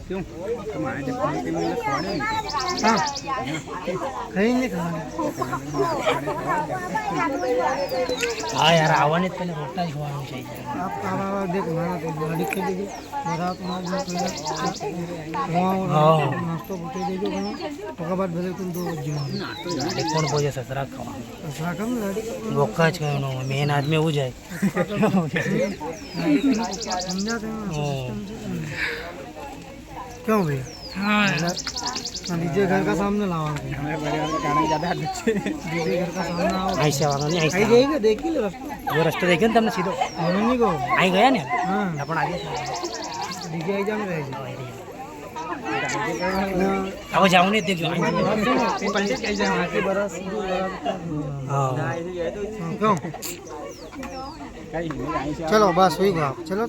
क्यों तुम्हारे जब के लिए थोड़े हाँ कहीं नहीं खाना हाँ यार आवा नहीं पहले रोटा ही खवाना चाहिए आप आवा देख माना तो गाड़ी के लिए रात में वहाँ नाश्ता पूछे दे जो पका बाद भले तुम दो जीवन कौन बोझे ससरा खवा असरा कम गाड़ी बोका च कहनो मेन आदमी हो जाए समझाते हैं क्यों भैया हाँ डीजे घर का सामने लाओ हमारे परिवार का गाना ज़्यादा अच्छे डीजे घर का सामने आओ ऐसे वाला नहीं आई ऐसे जाएगा देख ही ले रास्ता वो रास्ते देखे ना तुमने सीधो मैंने नहीं को आई गया ना हाँ अपन आगे डीजे आई जाने रहेगी अब जाऊँ नहीं देख लो पहले कैसे वहाँ से बरस हाँ क्यों कहीं नहीं चलो बस हुई बात चलो